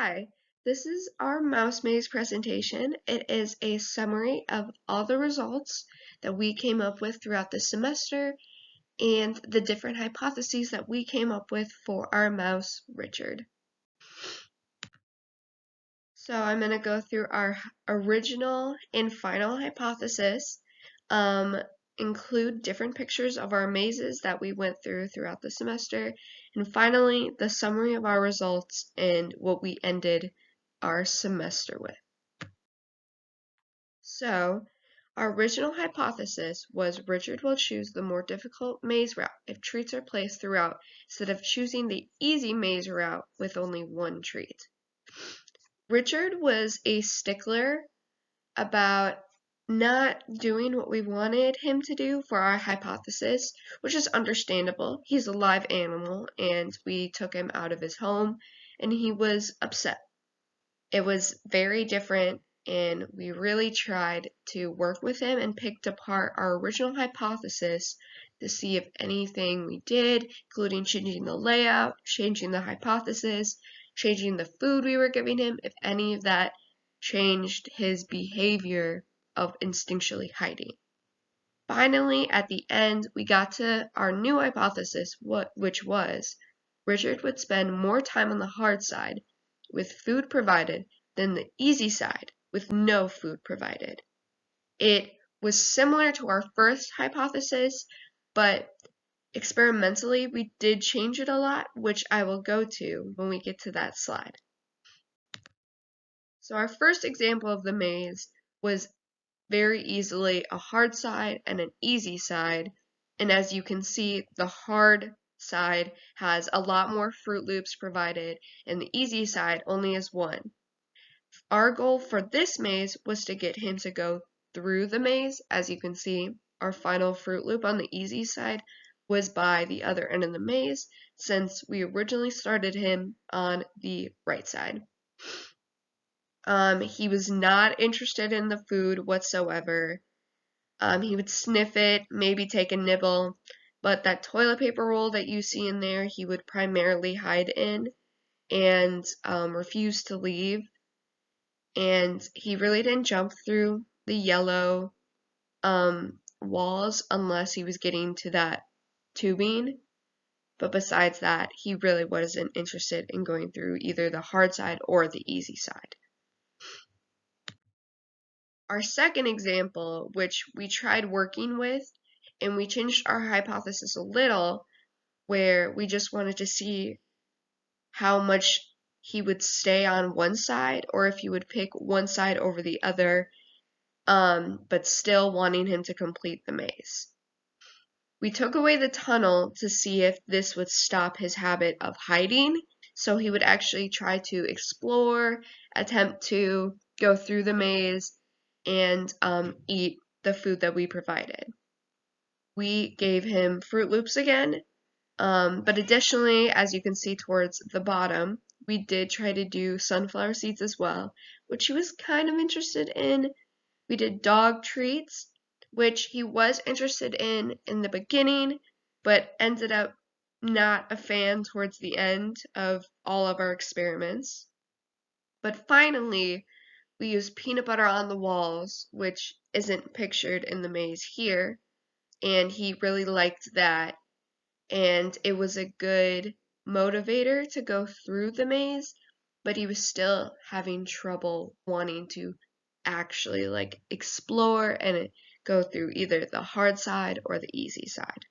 Hi, this is our mouse maze presentation. It is a summary of all the results that we came up with throughout the semester and the different hypotheses that we came up with for our mouse, Richard. So I'm going to go through our original and final hypothesis, include different pictures of our mazes that we went through throughout the semester, and finally the summary of our results and what we ended our semester with. So, our original hypothesis was Richard will choose the more difficult maze route if treats are placed throughout instead of choosing the easy maze route with only one treat. Richard was a stickler about not doing what we wanted him to do for our hypothesis, which is understandable. He's a live animal and we took him out of his home and he was upset. It was very different and we really tried to work with him and picked apart our original hypothesis to see if anything we did, including changing the layout, changing the hypothesis, changing the food we were giving him, if any of that changed his behavior of instinctually hiding. Finally, at the end, we got to our new hypothesis, which was Richard would spend more time on the hard side with food provided than the easy side with no food provided. It was similar to our first hypothesis, but experimentally, we did change it a lot, which I will go to when we get to that slide. So our first example of the maze was very easily a hard side and an easy side, and as you can see, the hard side has a lot more Fruit Loops provided, and the easy side only has one. Our goal for this maze was to get him to go through the maze. As you can see, our final Fruit Loop on the easy side was by the other end of the maze, since we originally started him on the right side. He was not interested in the food whatsoever. He would sniff it, maybe take a nibble, but that toilet paper roll that you see in there, he would primarily hide in and refuse to leave. And he really didn't jump through the yellow walls unless he was getting to that tubing. But besides that, he really wasn't interested in going through either the hard side or the easy side. Our second example, which we tried working with, and we changed our hypothesis a little, where we just wanted to see how much he would stay on one side or if he would pick one side over the other, but still wanting him to complete the maze. We took away the tunnel to see if this would stop his habit of hiding, so he would actually try to explore, attempt to go through the maze, and eat the food that we provided. We gave him Fruit Loops again, but additionally, as you can see towards the bottom, we did try to do sunflower seeds as well, which he was kind of interested in. We did dog treats, which he was interested in the beginning, but ended up not a fan towards the end of all of our experiments. But finally, we used peanut butter on the walls, which isn't pictured in the maze here, and he really liked that. And it was a good motivator to go through the maze, but he was still having trouble wanting to actually explore and go through either the hard side or the easy side.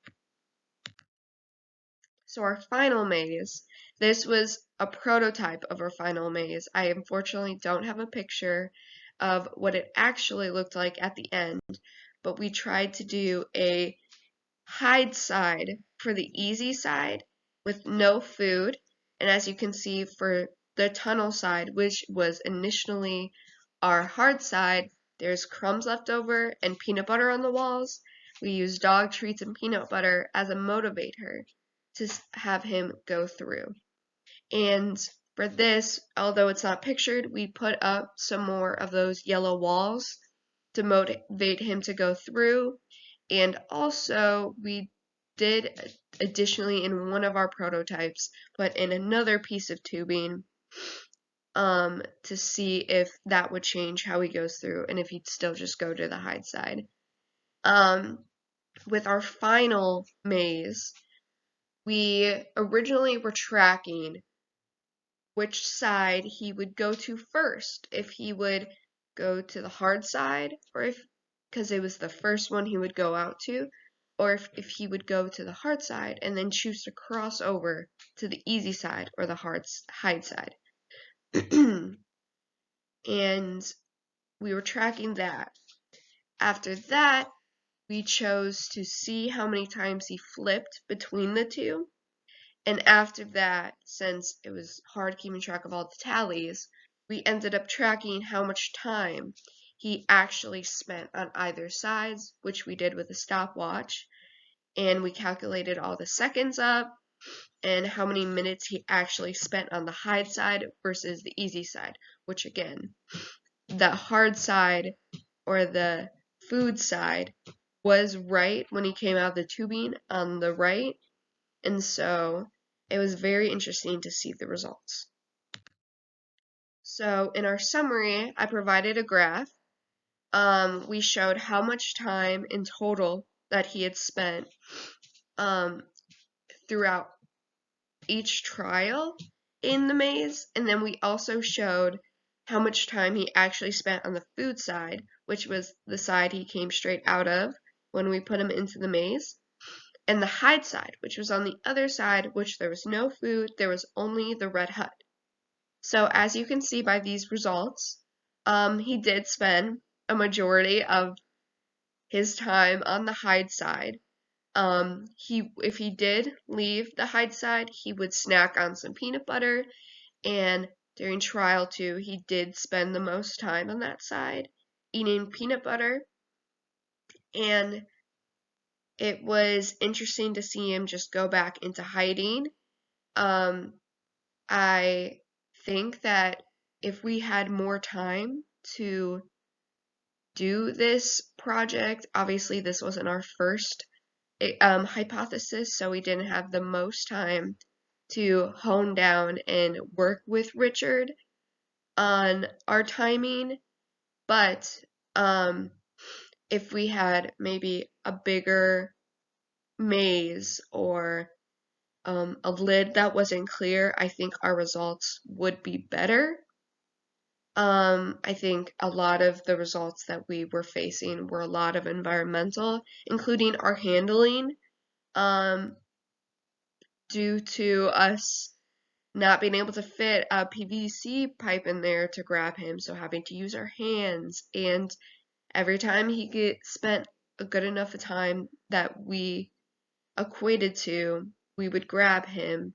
So our final maze, this was a prototype of our final maze. I unfortunately don't have a picture of what it actually looked like at the end, but we tried to do a hide side for the easy side with no food, and as you can see for the tunnel side, which was initially our hard side, there's crumbs left over and peanut butter on the walls. We used dog treats and peanut butter as a motivator to have him go through. And for this, although it's not pictured, we put up some more of those yellow walls to motivate him to go through. And also, we did additionally in one of our prototypes put in another piece of tubing to see if that would change how he goes through and if he'd still just go to the hide side. With our final maze, we originally were tracking which side he would go to first, if he would go to the hard side, or if, because it was the first one he would go out to, or if he would go to the hard side and then choose to cross over to the easy side or the hide side. And we were tracking that. After that, we chose to see how many times he flipped between the two. And after that, since it was hard keeping track of all the tallies, we ended up tracking how much time he actually spent on either sides, which we did with a stopwatch. And we calculated all the seconds up and how many minutes he actually spent on the hide side versus the easy side, which again, the hard side or the food side was right when he came out of the tubing on the right, and so it was very interesting to see the results. So in our summary, I provided a graph. We showed how much time in total that he had spent throughout each trial in the maze, and then we also showed how much time he actually spent on the food side, which was the side he came straight out of when we put him into the maze, and the hide side, which was on the other side, which there was no food, there was only the red hut. So as you can see by these results, he did spend a majority of his time on the hide side. If he did leave the hide side, he would snack on some peanut butter, and during trial 2, he did spend the most time on that side eating peanut butter, and it was interesting to see him just go back into hiding. I think that if we had more time to do this project, obviously this wasn't our first hypothesis, so we didn't have the most time to hone down and work with Richard on our timing, but if we had maybe a bigger maze or a lid that wasn't clear, I think our results would be better. I think a lot of the results that we were facing were a lot of environmental, including our handling, due to us not being able to fit a PVC pipe in there to grab him, so having to use our hands, and every time he spent a good enough of time that we equated to, we would grab him,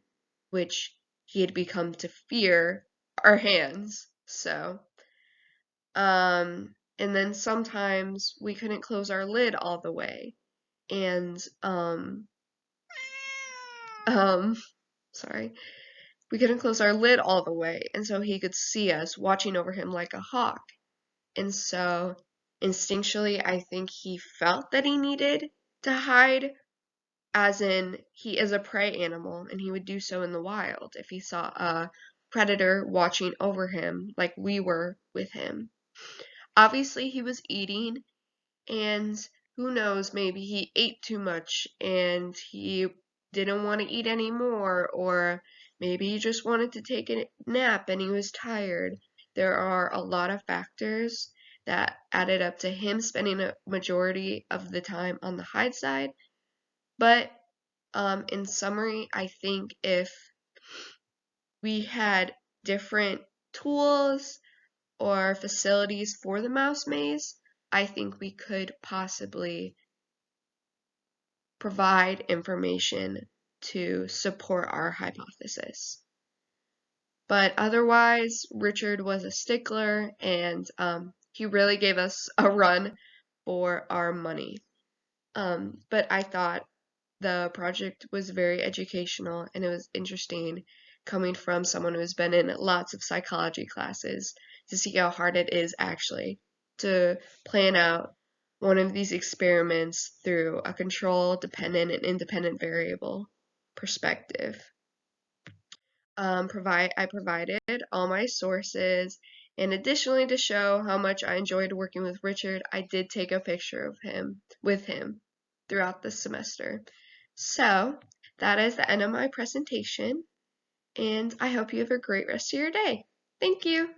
which he had become to fear our hands. So, and then sometimes we couldn't close our lid all the way, and sorry, we couldn't close our lid all the way, and so he could see us watching over him like a hawk. And so instinctually, I think he felt that he needed to hide, as in he is a prey animal and he would do so in the wild if he saw a predator watching over him like we were with him. Obviously, he was eating, and who knows, maybe he ate too much and he didn't want to eat anymore, or maybe he just wanted to take a nap and he was tired. There are a lot of factors that added up to him spending a majority of the time on the hide side. But in summary, I think if we had different tools or facilities for the mouse maze, I think we could possibly provide information to support our hypothesis. But otherwise, Richard was a stickler, and he really gave us a run for our money. But I thought the project was very educational, and it was interesting coming from someone who's been in lots of psychology classes to see how hard it is actually to plan out one of these experiments through a control, dependent, and independent variable perspective. I provided all my sources, and additionally to show how much I enjoyed working with Richard, I did take a picture of him with him throughout the semester. So that is the end of my presentation, and I hope you have a great rest of your day. Thank you.